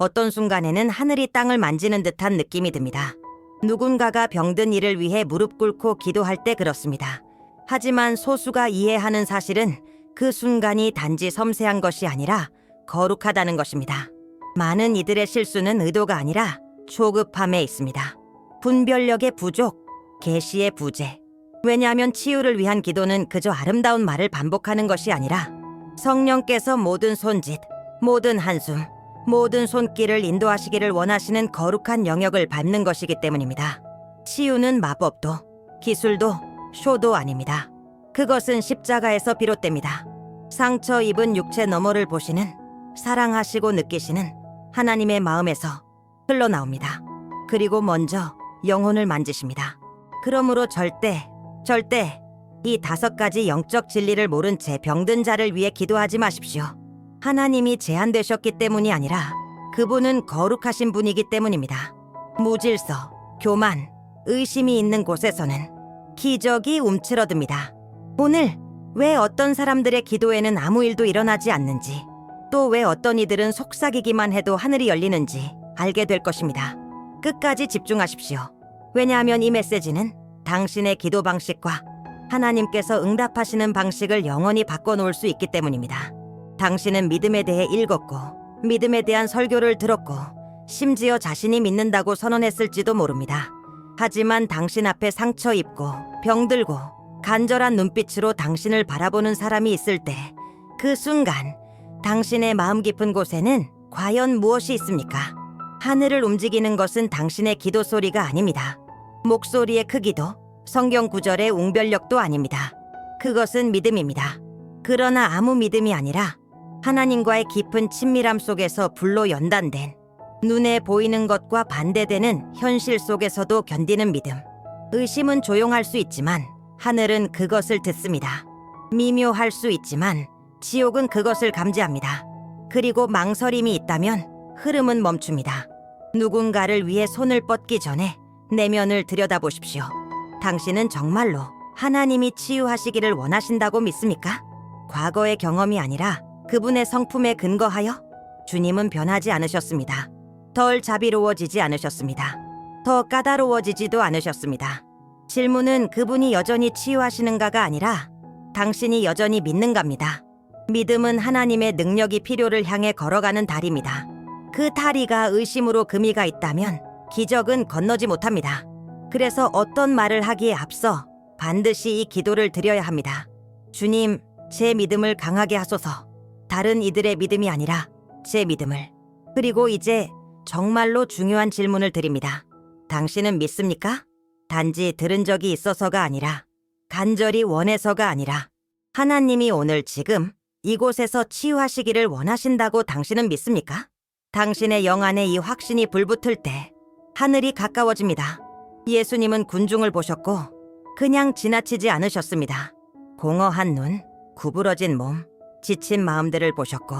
어떤 순간에는 하늘이 땅을 만지는 듯한 느낌이 듭니다. 누군가가 병든 이를 위해 무릎 꿇고 기도할 때 그렇습니다. 하지만 소수가 이해하는 사실은 그 순간이 단지 섬세한 것이 아니라 거룩하다는 것입니다. 많은 이들의 실수는 의도가 아니라 조급함에 있습니다. 분별력의 부족, 계시의 부재. 왜냐하면 치유를 위한 기도는 그저 아름다운 말을 반복하는 것이 아니라 성령께서 모든 손짓, 모든 한숨, 모든 손길을 인도하시기를 원하시는 거룩한 영역을 밟는 것이기 때문입니다. 치유는 마법도, 기술도, 쇼도 아닙니다. 그것은 십자가에서 비롯됩니다. 상처 입은 육체 너머를 보시는, 사랑하시고 느끼시는 하나님의 마음에서 흘러나옵니다. 그리고 먼저 영혼을 만지십니다. 그러므로 절대 이 5가지 영적 진리를 모른 채 병든 자를 위해 기도하지 마십시오. 하나님이 제한되셨기 때문이 아니라 그분은 거룩하신 분이기 때문입니다. 무질서, 교만, 의심이 있는 곳에서는 기적이 움츠러듭니다. 오늘 왜 어떤 사람들의 기도에는 아무 일도 일어나지 않는지, 또 왜 어떤 이들은 속삭이기만 해도 하늘이 열리는지 알게 될 것입니다. 끝까지 집중하십시오. 왜냐하면 이 메시지는 당신의 기도 방식과 하나님께서 응답하시는 방식을 영원히 바꿔놓을 수 있기 때문입니다. 당신은 믿음에 대해 읽었고, 믿음에 대한 설교를 들었고, 심지어 자신이 믿는다고 선언했을지도 모릅니다. 하지만 당신 앞에 상처 입고, 병들고, 간절한 눈빛으로 당신을 바라보는 사람이 있을 때, 그 순간 당신의 마음 깊은 곳에는 과연 무엇이 있습니까? 하늘을 움직이는 것은 당신의 기도 소리가 아닙니다. 목소리의 크기도, 성경 구절의 웅변력도 아닙니다. 그것은 믿음입니다. 그러나 아무 믿음이 아니라 하나님과의 깊은 친밀함 속에서 불로 연단된, 눈에 보이는 것과 반대되는 현실 속에서도 견디는 믿음. 의심은 조용할 수 있지만 하늘은 그것을 듣습니다. 미묘할 수 있지만 지옥은 그것을 감지합니다. 그리고 망설임이 있다면 흐름은 멈춥니다. 누군가를 위해 손을 뻗기 전에 내면을 들여다보십시오. 당신은 정말로 하나님이 치유하시기를 원하신다고 믿습니까? 과거의 경험이 아니라 그분의 성품에 근거하여 주님은 변하지 않으셨습니다. 덜 자비로워지지 않으셨습니다. 더 까다로워지지도 않으셨습니다. 질문은 그분이 여전히 치유하시는가가 아니라 당신이 여전히 믿는가입니다. 믿음은 하나님의 능력이 필요를 향해 걸어가는 다리입니다. 그 다리가 의심으로 금이가 있다면 기적은 건너지 못합니다. 그래서 어떤 말을 하기에 앞서 반드시 이 기도를 드려야 합니다. 주님, 제 믿음을 강하게 하소서. 다른 이들의 믿음이 아니라 제 믿음을. 그리고 이제 정말로 중요한 질문을 드립니다. 당신은 믿습니까? 단지 들은 적이 있어서가 아니라, 간절히 원해서가 아니라, 하나님이 오늘 지금 이곳에서 치유하시기를 원하신다고 당신은 믿습니까? 당신의 영 안에 이 확신이 불붙을 때 하늘이 가까워집니다. 예수님은 군중을 보셨고 그냥 지나치지 않으셨습니다. 공허한 눈, 구부러진 몸, 지친 마음들을 보셨고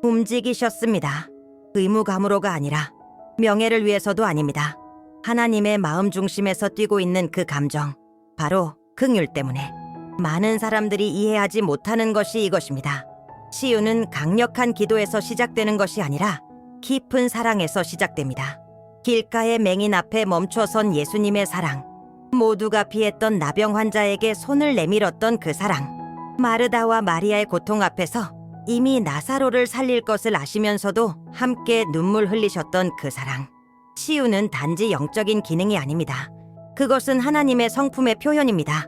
움직이셨습니다. 의무감으로가 아니라 명예를 위해서도 아닙니다. 하나님의 마음 중심에서 뛰고 있는 그 감정, 바로 긍휼 때문에. 많은 사람들이 이해하지 못하는 것이 이것입니다. 치유는 강력한 기도에서 시작되는 것이 아니라 깊은 사랑에서 시작됩니다. 길가의 맹인 앞에 멈춰선 예수님의 사랑, 모두가 피했던 나병 환자에게 손을 내밀었던 그 사랑, 마르다와 마리아의 고통 앞에서 이미 나사로를 살릴 것을 아시면서도 함께 눈물 흘리셨던 그 사랑. 치유는 단지 영적인 기능이 아닙니다. 그것은 하나님의 성품의 표현입니다.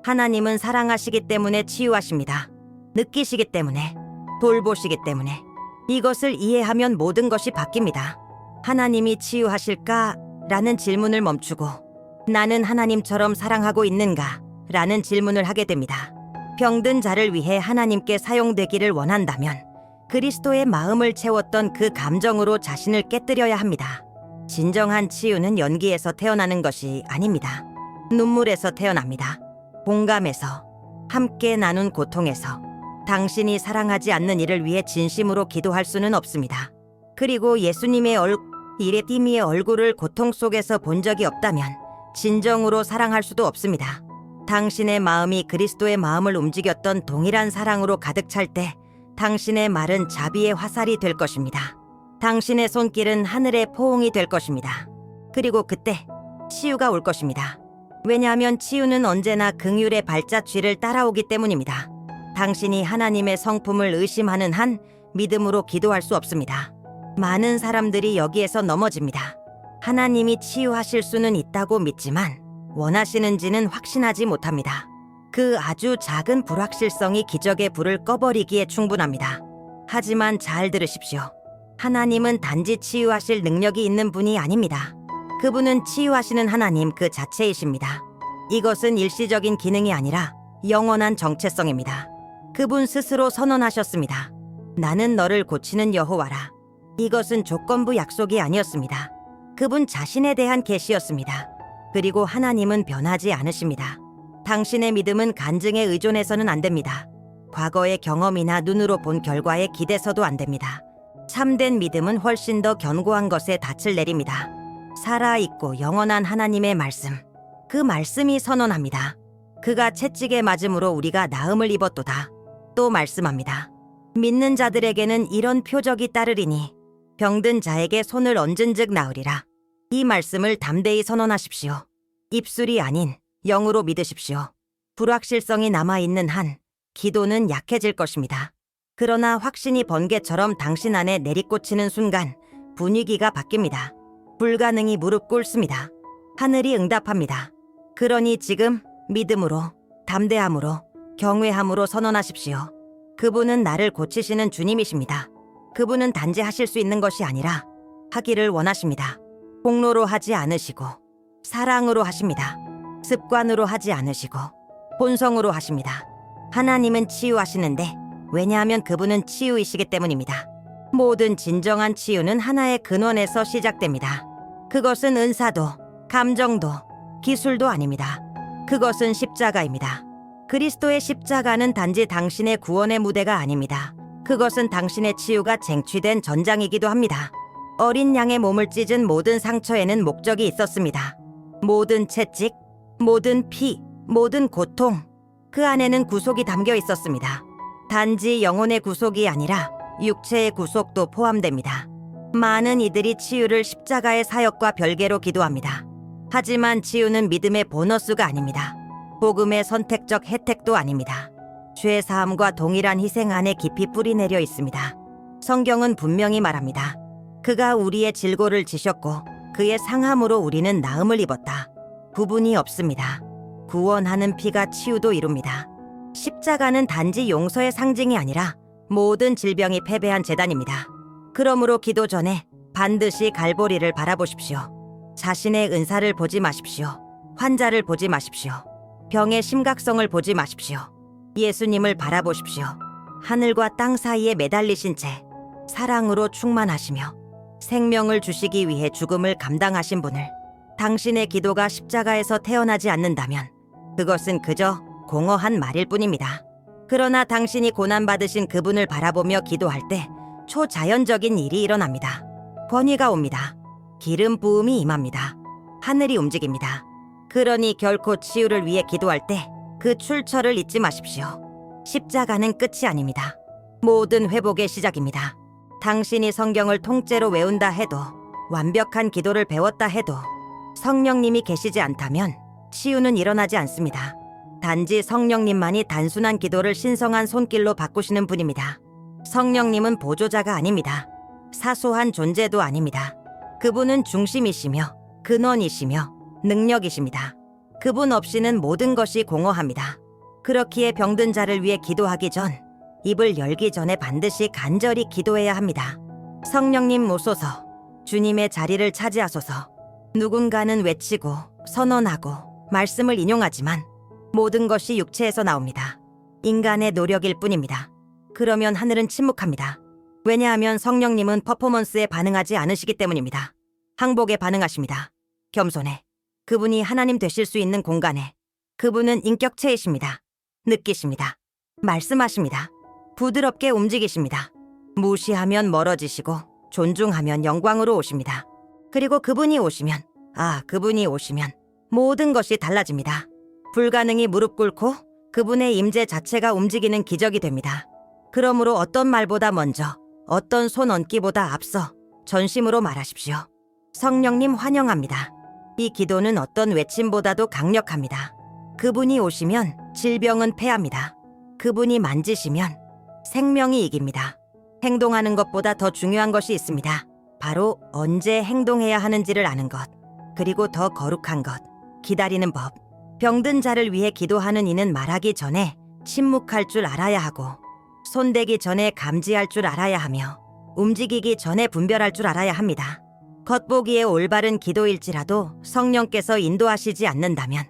하나님은 사랑하시기 때문에 치유하십니다. 느끼시기 때문에, 돌보시기 때문에. 이것을 이해하면 모든 것이 바뀝니다. 하나님이 치유하실까? 라는 질문을 멈추고 나는 하나님처럼 사랑하고 있는가? 라는 질문을 하게 됩니다. 병든 자를 위해 하나님께 사용되기를 원한다면 그리스도의 마음을 채웠던 그 감정으로 자신을 깨뜨려야 합니다. 진정한 치유는 연기에서 태어나는 것이 아닙니다. 눈물에서 태어납니다. 공감에서, 함께 나눈 고통에서. 당신이 사랑하지 않는 이를 위해 진심으로 기도할 수는 없습니다. 그리고 예수님의 이레티미의 얼굴을 고통 속에서 본 적이 없다면 진정으로 사랑할 수도 없습니다. 당신의 마음이 그리스도의 마음을 움직였던 동일한 사랑으로 가득 찰 때 당신의 말은 자비의 화살이 될 것입니다. 당신의 손길은 하늘의 포옹이 될 것입니다. 그리고 그때 치유가 올 것입니다. 왜냐하면 치유는 언제나 긍휼의 발자취를 따라오기 때문입니다. 당신이 하나님의 성품을 의심하는 한 믿음으로 기도할 수 없습니다. 많은 사람들이 여기에서 넘어집니다. 하나님이 치유하실 수는 있다고 믿지만 원하시는지는 확신하지 못합니다. 그 아주 작은 불확실성이 기적의 불을 꺼버리기에 충분합니다. 하지만 잘 들으십시오. 하나님은 단지 치유하실 능력이 있는 분이 아닙니다. 그분은 치유하시는 하나님 그 자체이십니다. 이것은 일시적인 기능이 아니라 영원한 정체성입니다. 그분 스스로 선언하셨습니다. 나는 너를 고치는 여호와라. 이것은 조건부 약속이 아니었습니다. 그분 자신에 대한 계시였습니다. 그리고 하나님은 변하지 않으십니다. 당신의 믿음은 간증에 의존해서는 안 됩니다. 과거의 경험이나 눈으로 본 결과에 기대서도 안 됩니다. 참된 믿음은 훨씬 더 견고한 것에 닻을 내립니다. 살아있고 영원한 하나님의 말씀, 그 말씀이 선언합니다. 그가 채찍에 맞음으로 우리가 나음을 입었도다. 또 말씀합니다. 믿는 자들에게는 이런 표적이 따르리니 병든 자에게 손을 얹은 즉 나으리라. 이 말씀을 담대히 선언하십시오. 입술이 아닌 영으로 믿으십시오. 불확실성이 남아있는 한 기도는 약해질 것입니다. 그러나 확신이 번개처럼 당신 안에 내리꽂히는 순간 분위기가 바뀝니다. 불가능이 무릎 꿇습니다. 하늘이 응답합니다. 그러니 지금 믿음으로, 담대함으로, 경외함으로 선언하십시오. 그분은 나를 고치시는 주님이십니다. 그분은 단지 하실 수 있는 것이 아니라 하기를 원하십니다. 공로로 하지 않으시고 사랑으로 하십니다. 습관으로 하지 않으시고 본성으로 하십니다. 하나님은 치유하시는데 왜냐하면 그분은 치유이시기 때문입니다. 모든 진정한 치유는 하나의 근원에서 시작됩니다. 그것은 은사도, 감정도, 기술도 아닙니다. 그것은 십자가입니다. 그리스도의 십자가는 단지 당신의 구원의 무대가 아닙니다. 그것은 당신의 치유가 쟁취된 전장이기도 합니다. 어린 양의 몸을 찢은 모든 상처에는 목적이 있었습니다. 모든 채찍, 모든 피, 모든 고통, 그 안에는 구속이 담겨 있었습니다. 단지 영혼의 구속이 아니라 육체의 구속도 포함됩니다. 많은 이들이 치유를 십자가의 사역과 별개로 기도합니다. 하지만 치유는 믿음의 보너스가 아닙니다. 복음의 선택적 혜택도 아닙니다. 죄 사함과 동일한 희생 안에 깊이 뿌리내려 있습니다. 성경은 분명히 말합니다. 그가 우리의 질고를 지셨고 그의 상함으로 우리는 나음을 입었다. 구분이 없습니다. 구원하는 피가 치유도 이룹니다. 십자가는 단지 용서의 상징이 아니라 모든 질병이 패배한 제단입니다. 그러므로 기도 전에 반드시 갈보리를 바라보십시오. 자신의 은사를 보지 마십시오. 환자를 보지 마십시오. 병의 심각성을 보지 마십시오. 예수님을 바라보십시오. 하늘과 땅 사이에 매달리신 채 사랑으로 충만하시며 생명을 주시기 위해 죽음을 감당하신 분을, 당신의 기도가 십자가에서 태어나지 않는다면 그것은 그저 공허한 말일 뿐입니다. 그러나 당신이 고난받으신 그분을 바라보며 기도할 때 초자연적인 일이 일어납니다. 권위가 옵니다. 기름 부음이 임합니다. 하늘이 움직입니다. 그러니 결코 치유를 위해 기도할 때 그 출처를 잊지 마십시오. 십자가는 끝이 아닙니다. 모든 회복의 시작입니다. 당신이 성경을 통째로 외운다 해도, 완벽한 기도를 배웠다 해도 성령님이 계시지 않다면 치유는 일어나지 않습니다. 단지 성령님만이 단순한 기도를 신성한 손길로 바꾸시는 분입니다. 성령님은 보조자가 아닙니다. 사소한 존재도 아닙니다. 그분은 중심이시며 근원이시며 능력이십니다. 그분 없이는 모든 것이 공허합니다. 그렇기에 병든 자를 위해 기도하기 전, 입을 열기 전에 반드시 간절히 기도해야 합니다. 성령님 오소서, 주님의 자리를 차지하소서. 누군가는 외치고 선언하고 말씀을 인용하지만 모든 것이 육체에서 나옵니다. 인간의 노력일 뿐입니다. 그러면 하늘은 침묵합니다. 왜냐하면 성령님은 퍼포먼스에 반응하지 않으시기 때문입니다. 항복에 반응하십니다. 겸손해. 그분이 하나님 되실 수 있는 공간에. 그분은 인격체이십니다. 느끼십니다. 말씀하십니다. 부드럽게 움직이십니다. 무시하면 멀어지시고 존중하면 영광으로 오십니다. 그리고 그분이 오시면, 그분이 오시면 모든 것이 달라집니다. 불가능이 무릎 꿇고 그분의 임재 자체가 움직이는 기적이 됩니다. 그러므로 어떤 말보다 먼저, 어떤 손 얹기보다 앞서 전심으로 말하십시오. 성령님 환영합니다. 이 기도는 어떤 외침보다도 강력합니다. 그분이 오시면 질병은 패합니다. 그분이 만지시면 생명이 이깁니다. 행동하는 것보다 더 중요한 것이 있습니다. 바로 언제 행동해야 하는지를 아는 것, 그리고 더 거룩한 것, 기다리는 법. 병든 자를 위해 기도하는 이는 말하기 전에 침묵할 줄 알아야 하고, 손대기 전에 감지할 줄 알아야 하며, 움직이기 전에 분별할 줄 알아야 합니다. 겉보기에 올바른 기도일지라도 성령께서 인도하시지 않는다면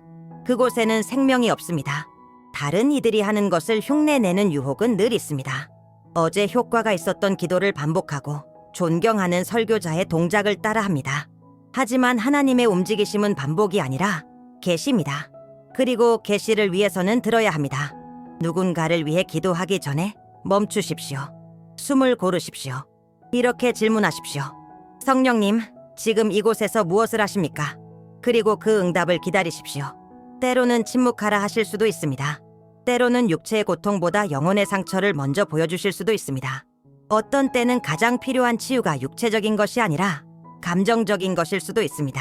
그곳에는 생명이 없습니다. 다른 이들이 하는 것을 흉내내는 유혹은 늘 있습니다. 어제 효과가 있었던 기도를 반복하고 존경하는 설교자의 동작을 따라합니다. 하지만 하나님의 움직이심은 반복이 아니라 계시입니다. 그리고 계시를 위해서는 들어야 합니다. 누군가를 위해 기도하기 전에 멈추십시오. 숨을 고르십시오. 이렇게 질문하십시오. 성령님, 지금 이곳에서 무엇을 하십니까? 그리고 그 응답을 기다리십시오. 때로는 침묵하라 하실 수도 있습니다. 때로는 육체의 고통보다 영혼의 상처를 먼저 보여주실 수도 있습니다. 어떤 때는 가장 필요한 치유가 육체적인 것이 아니라 감정적인 것일 수도 있습니다.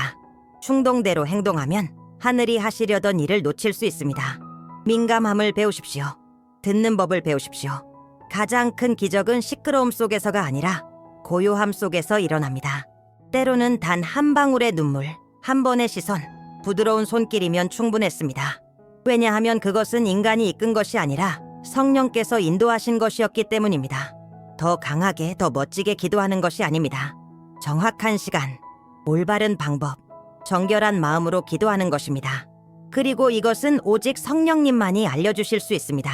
충동대로 행동하면 하늘이 하시려던 일을 놓칠 수 있습니다. 민감함을 배우십시오. 듣는 법을 배우십시오. 가장 큰 기적은 시끄러움 속에서가 아니라 고요함 속에서 일어납니다. 때로는 단 한 방울의 눈물, 한 번의 시선, 부드러운 손길이면 충분했습니다. 왜냐하면 그것은 인간이 이끈 것이 아니라 성령께서 인도하신 것이었기 때문입니다. 더 강하게, 더 멋지게 기도하는 것이 아닙니다. 정확한 시간, 올바른 방법, 정결한 마음으로 기도하는 것입니다. 그리고 이것은 오직 성령님만이 알려주실 수 있습니다.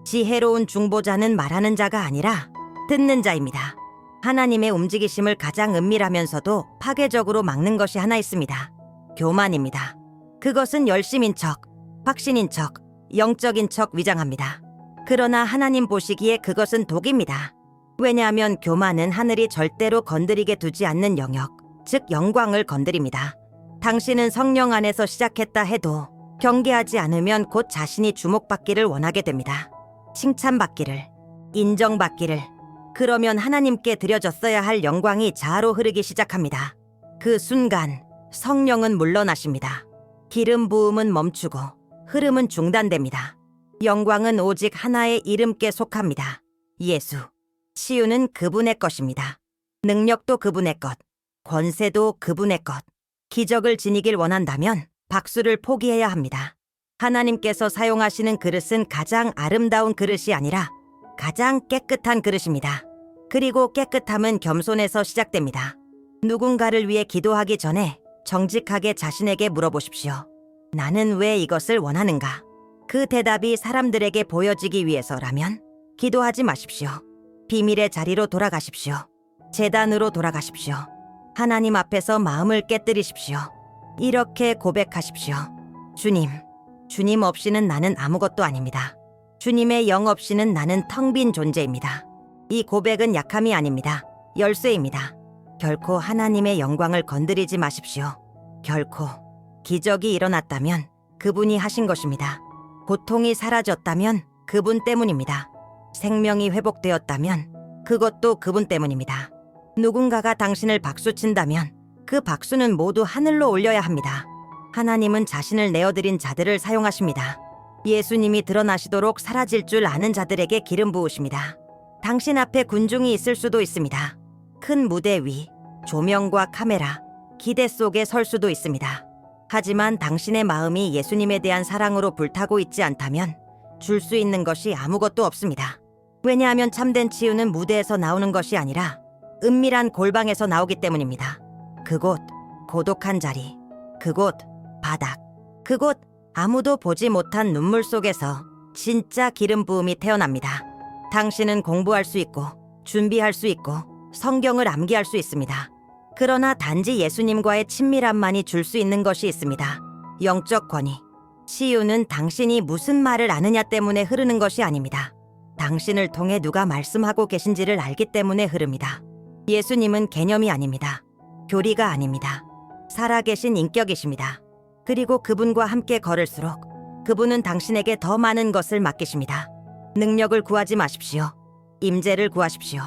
지혜로운 중보자는 말하는 자가 아니라 듣는 자입니다. 하나님의 움직이심을 가장 은밀하면서도 파괴적으로 막는 것이 하나 있습니다. 교만입니다. 그것은 열심인 척, 확신인 척, 영적인 척 위장합니다. 그러나 하나님 보시기에 그것은 독입니다. 왜냐하면 교만은 하늘이 절대로 건드리게 두지 않는 영역, 즉 영광을 건드립니다. 당신은 성령 안에서 시작했다 해도 경계하지 않으면 곧 자신이 주목받기를 원하게 됩니다. 칭찬받기를, 인정받기를. 그러면 하나님께 드려졌어야 할 영광이 자아로 흐르기 시작합니다. 그 순간 성령은 물러나십니다. 기름 부음은 멈추고 흐름은 중단됩니다. 영광은 오직 하나의 이름께 속합니다. 예수. 치유는 그분의 것입니다. 능력도 그분의 것, 권세도 그분의 것. 기적을 지니길 원한다면 박수를 포기해야 합니다. 하나님께서 사용하시는 그릇은 가장 아름다운 그릇이 아니라 가장 깨끗한 그릇입니다. 그리고 깨끗함은 겸손에서 시작됩니다. 누군가를 위해 기도하기 전에 정직하게 자신에게 물어보십시오. 나는 왜 이것을 원하는가? 그 대답이 사람들에게 보여지기 위해서라면 기도하지 마십시오. 비밀의 자리로 돌아가십시오. 제단으로 돌아가십시오. 하나님 앞에서 마음을 깨뜨리십시오. 이렇게 고백하십시오. 주님 없이는 나는 아무것도 아닙니다. 주님의 영 없이는 나는 텅 빈 존재입니다. 이 고백은 약함이 아닙니다. 열쇠입니다. 결코 하나님의 영광을 건드리지 마십시오. 결코. 기적이 일어났다면 그분이 하신 것입니다. 고통이 사라졌다면 그분 때문입니다. 생명이 회복되었다면 그것도 그분 때문입니다. 누군가가 당신을 박수친다면 그 박수는 모두 하늘로 올려야 합니다. 하나님은 자신을 내어드린 자들을 사용하십니다. 예수님이 드러나시도록 사라질 줄 아는 자들에게 기름 부으십니다. 당신 앞에 군중이 있을 수도 있습니다. 큰 무대 위, 조명과 카메라, 기대 속에 설 수도 있습니다. 하지만 당신의 마음이 예수님에 대한 사랑으로 불타고 있지 않다면 줄 수 있는 것이 아무것도 없습니다. 왜냐하면 참된 치유는 무대에서 나오는 것이 아니라 은밀한 골방에서 나오기 때문입니다. 그곳, 고독한 자리, 그곳, 바닥, 그곳, 아무도 보지 못한 눈물 속에서 진짜 기름 부음이 태어납니다. 당신은 공부할 수 있고 준비할 수 있고 성경을 암기할 수 있습니다. 그러나 단지 예수님과의 친밀함만이 줄 수 있는 것이 있습니다. 영적 권위. 치유는 당신이 무슨 말을 아느냐 때문에 흐르는 것이 아닙니다. 당신을 통해 누가 말씀하고 계신지를 알기 때문에 흐릅니다. 예수님은 개념이 아닙니다. 교리가 아닙니다. 살아계신 인격이십니다. 그리고 그분과 함께 걸을수록 그분은 당신에게 더 많은 것을 맡기십니다. 능력을 구하지 마십시오. 임재를 구하십시오.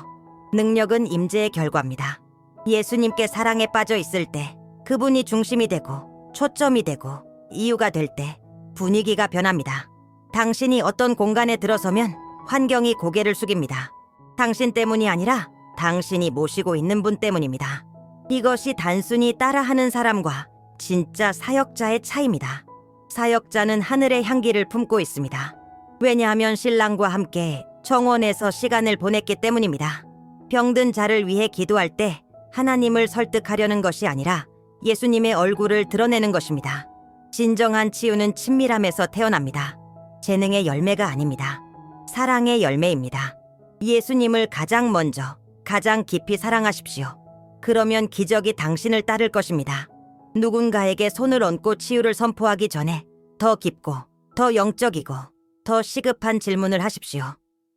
능력은 임재의 결과입니다. 예수님께 사랑에 빠져 있을 때 그분이 중심이 되고 초점이 되고 이유가 될 때 분위기가 변합니다. 당신이 어떤 공간에 들어서면 환경이 고개를 숙입니다. 당신 때문이 아니라 당신이 모시고 있는 분 때문입니다. 이것이 단순히 따라하는 사람과 진짜 사역자의 차이입니다. 사역자는 하늘의 향기를 품고 있습니다. 왜냐하면 신랑과 함께 정원에서 시간을 보냈기 때문입니다. 병든 자를 위해 기도할 때 하나님을 설득하려는 것이 아니라 예수님의 얼굴을 드러내는 것입니다. 진정한 치유는 친밀함에서 태어납니다. 재능의 열매가 아닙니다. 사랑의 열매입니다. 예수님을 가장 먼저, 가장 깊이 사랑하십시오. 그러면 기적이 당신을 따를 것입니다. 누군가에게 손을 얹고 치유를 선포하기 전에 더 깊고, 더 영적이고, 더 시급한 질문을 하십시오.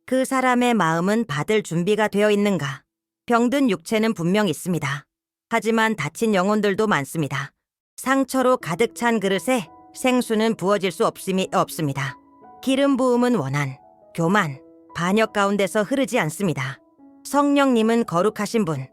그 사람의 마음은 받을 준비가 되어 있는가? 병든 육체는 분명 있습니다. 하지만 다친 영혼들도 많습니다. 상처로 가득 찬 그릇에 생수는 부어질 수 없습니다. 기름 부음은 원한, 교만, 반역 가운데서 흐르지 않습니다. 성령님은 거룩하신 분,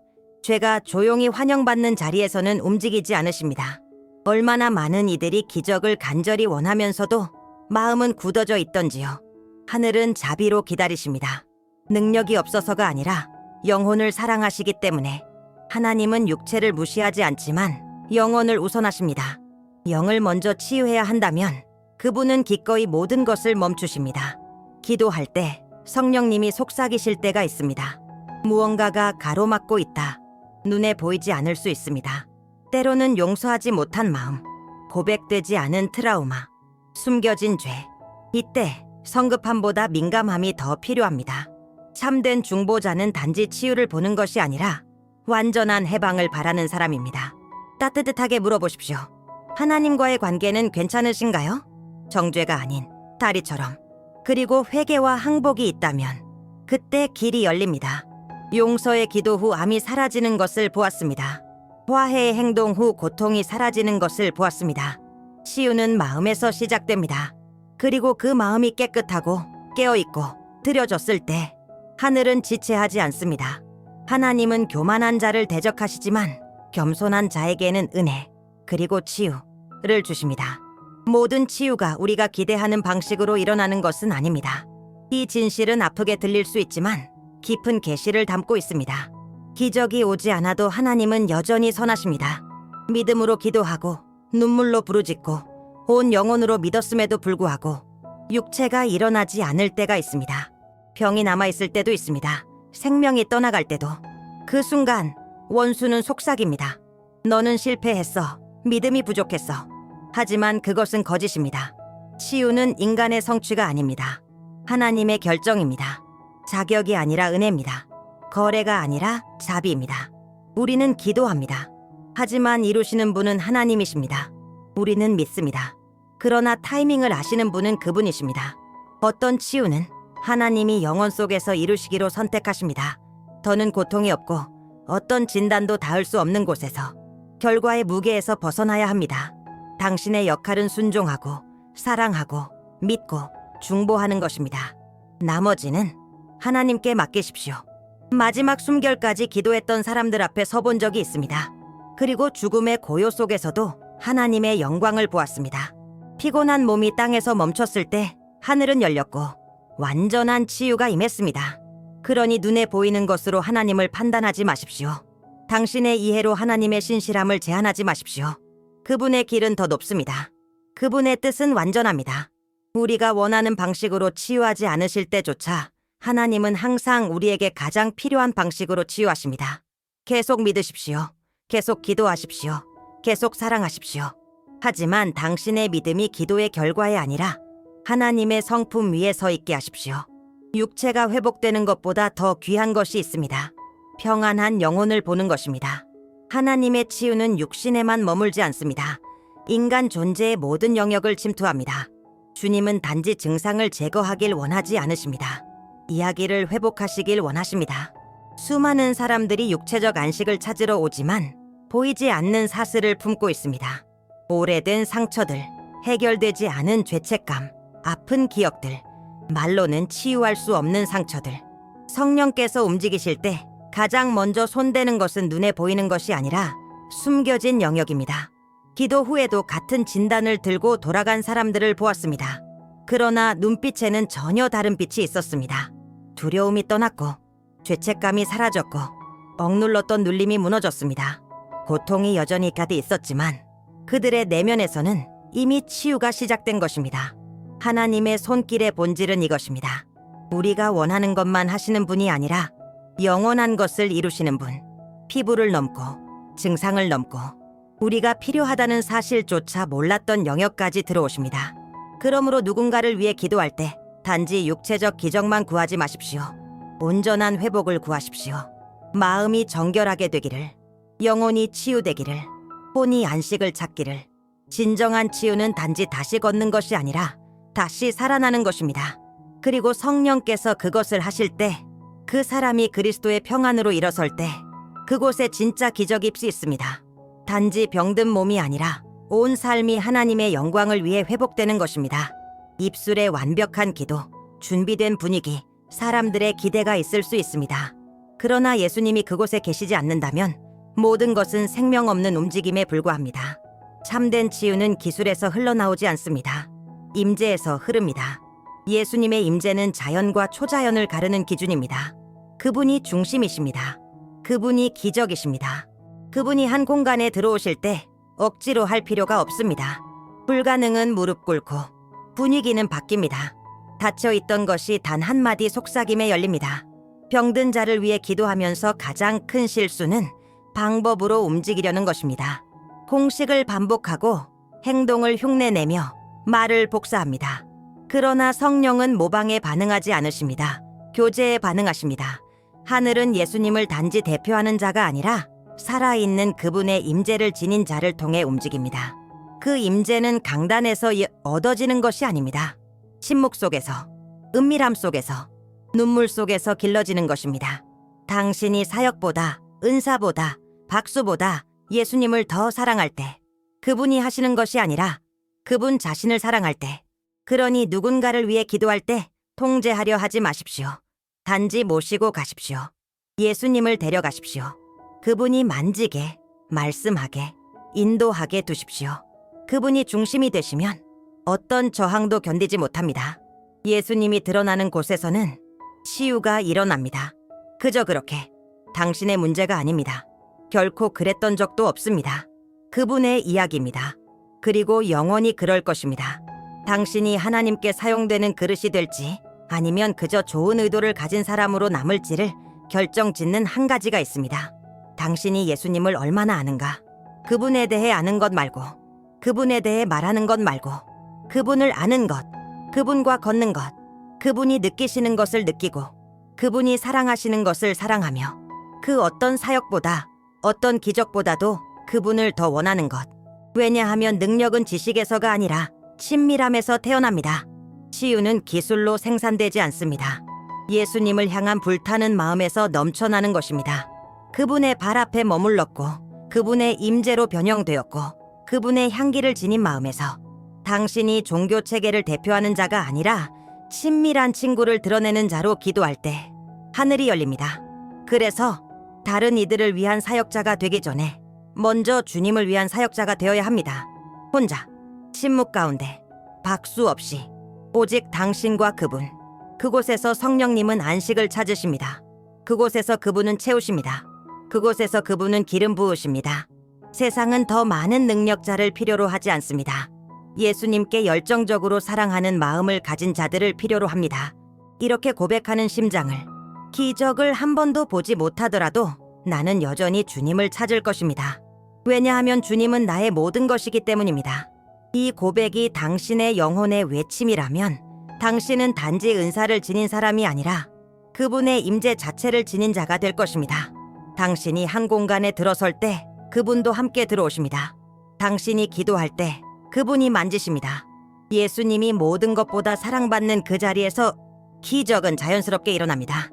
죄가 조용히 환영받는 자리에서는 움직이지 않으십니다. 얼마나 많은 이들이 기적을 간절히 원하면서도 마음은 굳어져 있던지요. 하늘은 자비로 기다리십니다. 능력이 없어서가 아니라 영혼을 사랑하시기 때문에. 하나님은 육체를 무시하지 않지만 영혼을 우선하십니다. 영을 먼저 치유해야 한다면 그분은 기꺼이 모든 것을 멈추십니다. 기도할 때 성령님이 속삭이실 때가 있습니다. 무언가가 가로막고 있다. 눈에 보이지 않을 수 있습니다. 때로는 용서하지 못한 마음, 고백되지 않은 트라우마, 숨겨진 죄. 이때 성급함보다 민감함이 더 필요합니다. 참된 중보자는 단지 치유를 보는 것이 아니라 완전한 해방을 바라는 사람입니다. 따뜻하게 물어보십시오. 하나님과의 관계는 괜찮으신가요? 정죄가 아닌 다리처럼. 그리고 회개와 항복이 있다면 그때 길이 열립니다. 용서의 기도 후 암이 사라지는 것을 보았습니다. 화해의 행동 후 고통이 사라지는 것을 보았습니다. 치유는 마음에서 시작됩니다. 그리고 그 마음이 깨끗하고 깨어있고 들여졌을 때 하늘은 지체하지 않습니다. 하나님은 교만한 자를 대적하시지만 겸손한 자에게는 은혜 그리고 치유를 주십니다. 모든 치유가 우리가 기대하는 방식으로 일어나는 것은 아닙니다. 이 진실은 아프게 들릴 수 있지만 깊은 계시를 담고 있습니다. 기적이 오지 않아도 하나님은 여전히 선하십니다. 믿음으로 기도하고 눈물로 부르짖고 온 영혼으로 믿었음에도 불구하고 육체가 일어나지 않을 때가 있습니다. 병이 남아있을 때도 있습니다. 생명이 떠나갈 때도. 그 순간 원수는 속삭입니다. 너는 실패했어. 믿음이 부족했어. 하지만 그것은 거짓입니다. 치유는 인간의 성취가 아닙니다. 하나님의 결정입니다. 자격이 아니라 은혜입니다. 거래가 아니라 자비입니다. 우리는 기도합니다. 하지만 이루시는 분은 하나님이십니다. 우리는 믿습니다. 그러나 타이밍을 아시는 분은 그분이십니다. 어떤 치유는 하나님이 영혼 속에서 이루시기로 선택하십니다. 더는 고통이 없고 어떤 진단도 닿을 수 없는 곳에서 결과의 무게에서 벗어나야 합니다. 당신의 역할은 순종하고 사랑하고 믿고 중보하는 것입니다. 나머지는 하나님께 맡기십시오. 마지막 숨결까지 기도했던 사람들 앞에 서본 적이 있습니다. 그리고 죽음의 고요 속에서도 하나님의 영광을 보았습니다. 피곤한 몸이 땅에서 멈췄을 때 하늘은 열렸고 완전한 치유가 임했습니다. 그러니 눈에 보이는 것으로 하나님을 판단하지 마십시오. 당신의 이해로 하나님의 신실함을 제한하지 마십시오. 그분의 길은 더 높습니다. 그분의 뜻은 완전합니다. 우리가 원하는 방식으로 치유하지 않으실 때조차 하나님은 항상 우리에게 가장 필요한 방식으로 치유하십니다. 계속 믿으십시오. 계속 기도하십시오. 계속 사랑하십시오. 하지만 당신의 믿음이 기도의 결과에 아니라 하나님의 성품 위에 서 있게 하십시오. 육체가 회복되는 것보다 더 귀한 것이 있습니다. 평안한 영혼을 보는 것입니다. 하나님의 치유는 육신에만 머물지 않습니다. 인간 존재의 모든 영역을 침투합니다. 주님은 단지 증상을 제거하길 원하지 않으십니다. 이야기를 회복하시길 원하십니다. 수많은 사람들이 육체적 안식을 찾으러 오지만 보이지 않는 사슬을 품고 있습니다. 오래된 상처들, 해결되지 않은 죄책감, 아픈 기억들, 말로는 치유할 수 없는 상처들. 성령께서 움직이실 때 가장 먼저 손대는 것은 눈에 보이는 것이 아니라 숨겨진 영역입니다. 기도 후에도 같은 진단을 들고 돌아간 사람들을 보았습니다. 그러나 눈빛에는 전혀 다른 빛이 있었습니다. 두려움이 떠났고 죄책감이 사라졌고 억눌렀던 눌림이 무너졌습니다. 고통이 여전히 곁에 있었지만 그들의 내면에서는 이미 치유가 시작된 것입니다. 하나님의 손길의 본질은 이것입니다. 우리가 원하는 것만 하시는 분이 아니라 영원한 것을 이루시는 분, 피부를 넘고 증상을 넘고 우리가 필요하다는 사실조차 몰랐던 영역까지 들어오십니다. 그러므로 누군가를 위해 기도할 때 단지 육체적 기적만 구하지 마십시오. 온전한 회복을 구하십시오. 마음이 정결하게 되기를, 영혼이 치유되기를, 혼이 안식을 찾기를. 진정한 치유는 단지 다시 걷는 것이 아니라 다시 살아나는 것입니다. 그리고 성령께서 그것을 하실 때 그 사람이 그리스도의 평안으로 일어설 때 그곳에 진짜 기적이 있을 수 있습니다. 단지 병든 몸이 아니라 온 삶이 하나님의 영광을 위해 회복되는 것입니다. 입술의 완벽한 기도, 준비된 분위기, 사람들의 기대가 있을 수 있습니다. 그러나 예수님이 그곳에 계시지 않는다면 모든 것은 생명 없는 움직임에 불과합니다. 참된 치유는 기술에서 흘러나오지 않습니다. 임재에서 흐릅니다. 예수님의 임재는 자연과 초자연을 가르는 기준입니다. 그분이 중심이십니다. 그분이 기적이십니다. 그분이 한 공간에 들어오실 때 억지로 할 필요가 없습니다. 불가능은 무릎 꿇고 분위기는 바뀝니다. 닫혀있던 것이 단 한마디 속삭임에 열립니다. 병든 자를 위해 기도하면서 가장 큰 실수는 방법으로 움직이려는 것입니다. 공식을 반복하고 행동을 흉내내며 말을 복사합니다. 그러나 성령은 모방에 반응하지 않으십니다. 교제에 반응하십니다. 하늘은 예수님을 단지 대표하는 자가 아니라 살아있는 그분의 임재를 지닌 자를 통해 움직입니다. 그 임재는 강단에서 얻어지는 것이 아닙니다. 침묵 속에서, 은밀함 속에서, 눈물 속에서 길러지는 것입니다. 당신이 사역보다, 은사보다, 박수보다 예수님을 더 사랑할 때, 그분이 하시는 것이 아니라 그분 자신을 사랑할 때, 그러니 누군가를 위해 기도할 때 통제하려 하지 마십시오. 단지 모시고 가십시오. 예수님을 데려가십시오. 그분이 만지게, 말씀하게, 인도하게 두십시오. 그분이 중심이 되시면 어떤 저항도 견디지 못합니다. 예수님이 드러나는 곳에서는 치유가 일어납니다. 그저 그렇게. 당신의 문제가 아닙니다. 결코 그랬던 적도 없습니다. 그분의 이야기입니다. 그리고 영원히 그럴 것입니다. 당신이 하나님께 사용되는 그릇이 될지 아니면 그저 좋은 의도를 가진 사람으로 남을지를 결정짓는 한 가지가 있습니다. 당신이 예수님을 얼마나 아는가? 그분에 대해 아는 것 말고, 그분에 대해 말하는 것 말고, 그분을 아는 것, 그분과 걷는 것, 그분이 느끼시는 것을 느끼고, 그분이 사랑하시는 것을 사랑하며, 그 어떤 사역보다, 어떤 기적보다도 그분을 더 원하는 것. 왜냐하면 능력은 지식에서가 아니라 친밀함에서 태어납니다. 치유는 기술로 생산되지 않습니다. 예수님을 향한 불타는 마음에서 넘쳐나는 것입니다. 그분의 발 앞에 머물렀고 그분의 임재로 변형되었고 그분의 향기를 지닌 마음에서 당신이 종교 체계를 대표하는 자가 아니라 친밀한 친구를 드러내는 자로 기도할 때 하늘이 열립니다. 그래서 다른 이들을 위한 사역자가 되기 전에 먼저 주님을 위한 사역자가 되어야 합니다. 혼자, 침묵 가운데, 박수 없이, 오직 당신과 그분. 그곳에서 성령님은 안식을 찾으십니다. 그곳에서 그분은 채우십니다. 그곳에서 그분은 기름 부으십니다. 세상은 더 많은 능력자를 필요로 하지 않습니다. 예수님께 열정적으로 사랑하는 마음을 가진 자들을 필요로 합니다. 이렇게 고백하는 심장을, 기적을 한 번도 보지 못하더라도 나는 여전히 주님을 찾을 것입니다. 왜냐하면 주님은 나의 모든 것이기 때문입니다. 이 고백이 당신의 영혼의 외침이라면 당신은 단지 은사를 지닌 사람이 아니라 그분의 임재 자체를 지닌 자가 될 것입니다. 당신이 한 공간에 들어설 때 그분도 함께 들어오십니다. 당신이 기도할 때 그분이 만지십니다. 예수님이 모든 것보다 사랑받는 그 자리에서 기적은 자연스럽게 일어납니다.